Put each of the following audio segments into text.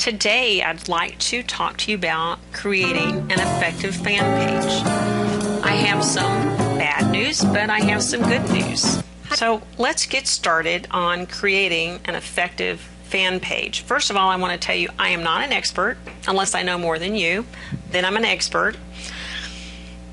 Today I'd like to talk to you about creating an effective fan page. I have some bad news, but I have some good news. So let's get started on creating an effective fan page. First of all, I want to tell you I am not an expert unless I know more than you. Then I'm an expert.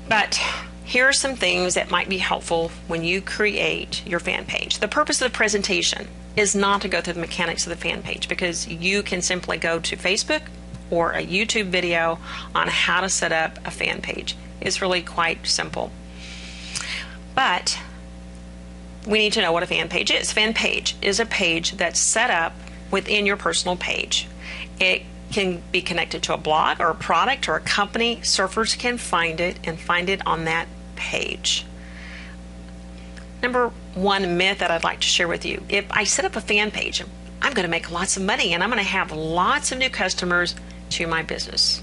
But here are some things that might be helpful when you create your fan page. The purpose of the presentation is not to go through the mechanics of the fan page, because you can simply go to Facebook or a YouTube video on how to set up a fan page. It's really quite simple. But we need to know what a fan page is. Fan page is a page that's set up within your personal page. It can be connected to a blog or a product or a company. Surfers can find it and find it on that page. Number one myth that I'd like to share with you: if I set up a fan page, I'm going to make lots of money and I'm going to have lots of new customers to my business.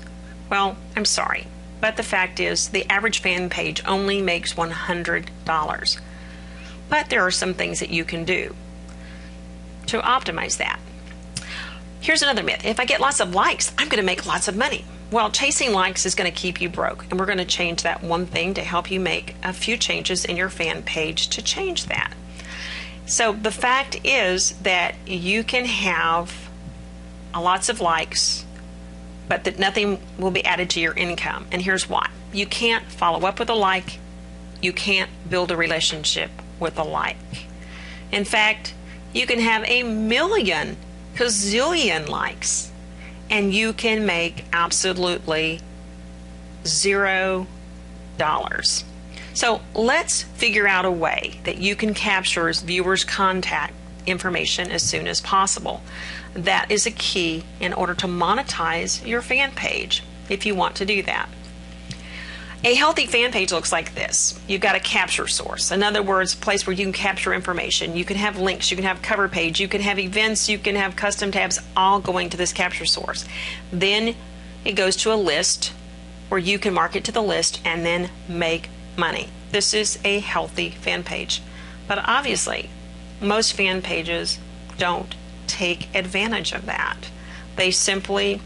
Well, I'm sorry, but the fact is the average fan page only makes $100. But there are some things that you can do to optimize that. Here's another myth: if I get lots of likes, I'm going to make lots of money. Well, chasing likes is going to keep you broke, and we're going to change that one thing to help you make a few changes in your fan page to change that. So the fact is that you can have lots of likes, but that nothing will be added to your income. And here's why. You can't follow up with a like. You can't build a relationship with a like. In fact, you can have a million gazillion likes and you can make absolutely $0. So let's figure out a way that you can capture viewers' contact information as soon as possible. That is a key in order to monetize your fan page if you want to do that. A healthy fan page looks like this. You've got a capture source. In other words, a place where you can capture information. You can have links, you can have cover page, you can have events, you can have custom tabs, all going to this capture source. Then it goes to a list where you can market to the list and then make money. This is a healthy fan page. But obviously, most fan pages don't take advantage of that. They simply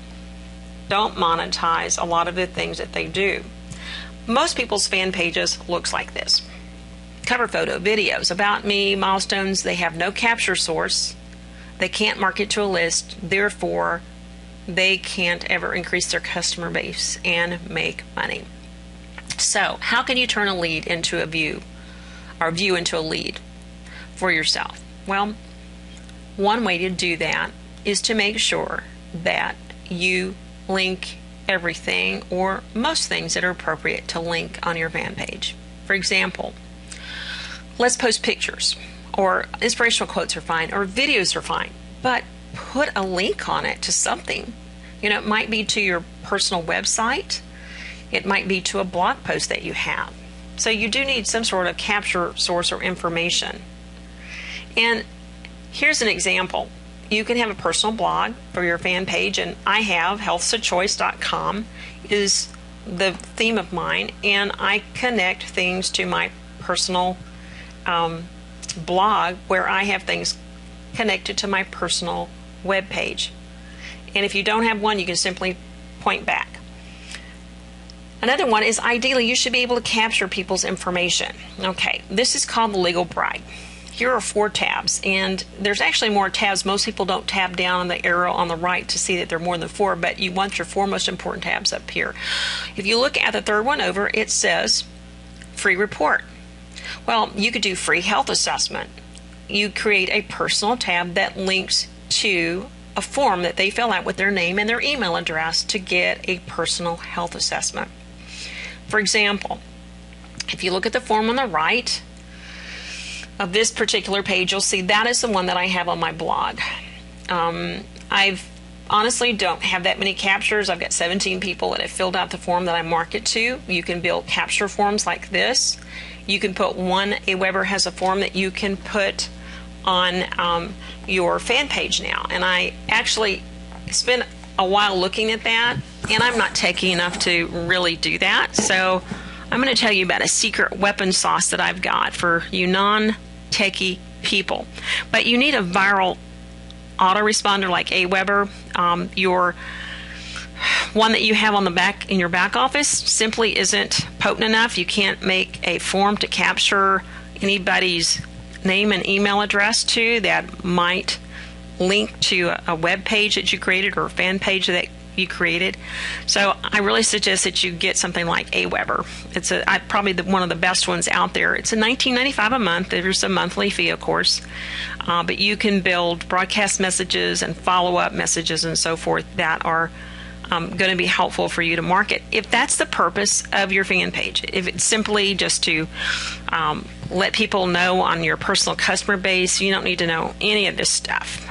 don't monetize a lot of the things that they do. Most people's fan pages looks like this: cover photo, videos, about me, milestones. They have no capture source. They can't market to a list. Therefore, they can't ever increase their customer base and make money. So how can you turn a lead into a view, or view into a lead for yourself? Well, one way to do that is to make sure that you link everything or most things that are appropriate to link on your fan page. For example, let's post pictures, or inspirational quotes are fine, or videos are fine, but put a link on it to something. You know, it might be to your personal website, it might be to a blog post that you have. So you do need some sort of capture source or information. And here's an example. You can have a personal blog for your fan page, and I have healthsachoice.com is the theme of mine, and I connect things to my personal blog where I have things connected to my personal web page. And if you don't have one, you can simply point back. Another one is, ideally you should be able to capture people's information. Okay, this is called the legal bride. Here are 4 tabs, and there's actually more tabs. Most people don't tab down on the arrow on the right to see that there are more than 4, but you want your 4 most important tabs up here. If you look at the third one over, it says free report. Well, you could do free health assessment. You create a personal tab that links to a form that they fill out with their name and their email address to get a personal health assessment. For example, if you look at the form on the right of this particular page, you'll see that is the one that I have on my blog. I've honestly don't have that many captures. I've got 17 people that have filled out the form that I market to. You can build capture forms like this. You can put one. Aweber has a form that you can put on your fan page now. And I actually spent a while looking at that, and I'm not techie enough to really do that. So I'm going to tell you about a secret weapon sauce that I've got for you non-techie people. But you need a viral autoresponder like Aweber, your one that you have on the back in your back office simply isn't potent enough. You can't make a form to capture anybody's name and email address to that might link to a web page that you created or a fan page that you created. So I really suggest that you get something like Aweber. It's probably one of the best ones out there. It's a $19.95 a month. There's a monthly fee, of course, but you can build broadcast messages and follow-up messages and so forth that are going to be helpful for you to market if that's the purpose of your fan page. If it's simply just to let people know on your personal customer base, you don't need to know any of this stuff.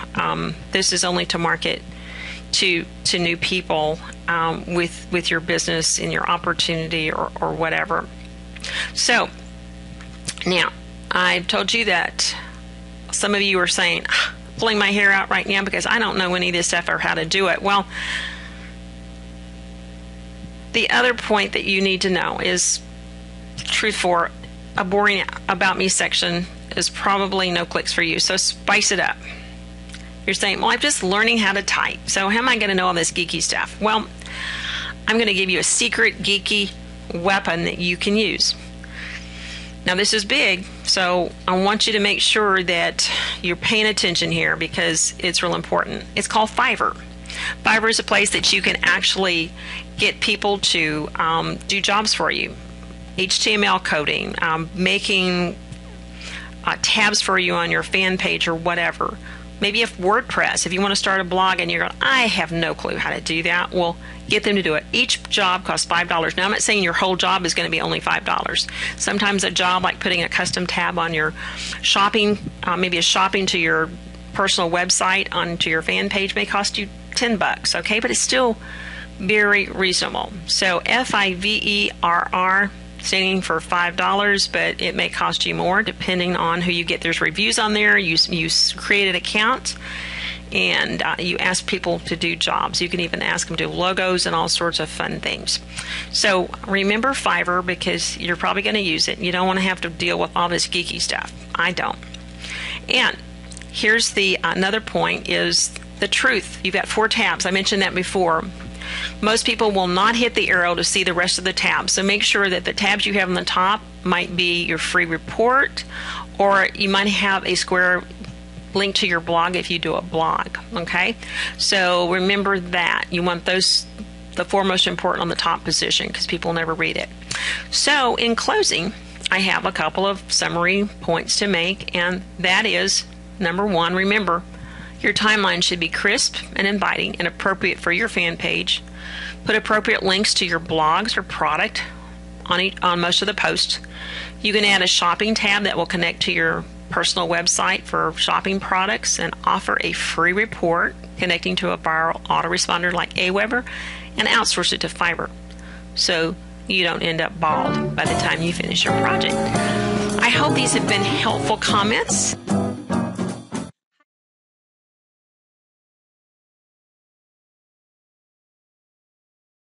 This is only to market to new people with your business and your opportunity or whatever. So now I've told you that some of you are saying, pulling my hair out right now because I don't know any of this stuff or how to do it. Well, the other point that you need to know is, truth for, a boring About Me section is probably no clicks for you, so spice it up. You're saying, well, I'm just learning how to type, so how am I going to know all this geeky stuff? Well, I'm going to give you a secret geeky weapon that you can use. Now, this is big, so I want you to make sure that you're paying attention here because it's real important. It's called Fiverr. Fiverr is a place that you can actually get people to do jobs for you. HTML coding, making tabs for you on your fan page or whatever. Maybe if WordPress, if you want to start a blog and you're going, I have no clue how to do that, well, get them to do it. Each job costs $5. Now, I'm not saying your whole job is going to be only $5. Sometimes a job like putting a custom tab on your shopping, maybe a shopping to your personal website onto your fan page may cost you $10, okay? But it's still very reasonable. So Fiverr, standing for $5, but it may cost you more depending on who you get. There's reviews on there. You create an account and you ask people to do jobs. You can even ask them to do logos and all sorts of fun things. So remember Fiverr because you're probably going to use it. You don't want to have to deal with all this geeky stuff. I don't. And here's the another point is the truth. You've got 4 tabs. I mentioned that before. Most people will not hit the arrow to see the rest of the tabs. So make sure that the tabs you have on the top might be your free report, or you might have a square link to your blog if you do a blog. Okay? So remember that. You want those, the 4 most important on the top position because people never read it. So in closing, I have a couple of summary points to make, and that is, number 1, remember, your timeline should be crisp and inviting and appropriate for your fan page. Put appropriate links to your blogs or product on most of the posts. You can add a shopping tab that will connect to your personal website for shopping products and offer a free report connecting to a viral autoresponder like Aweber and outsource it to Fiverr so you don't end up bald by the time you finish your project. I hope these have been helpful comments.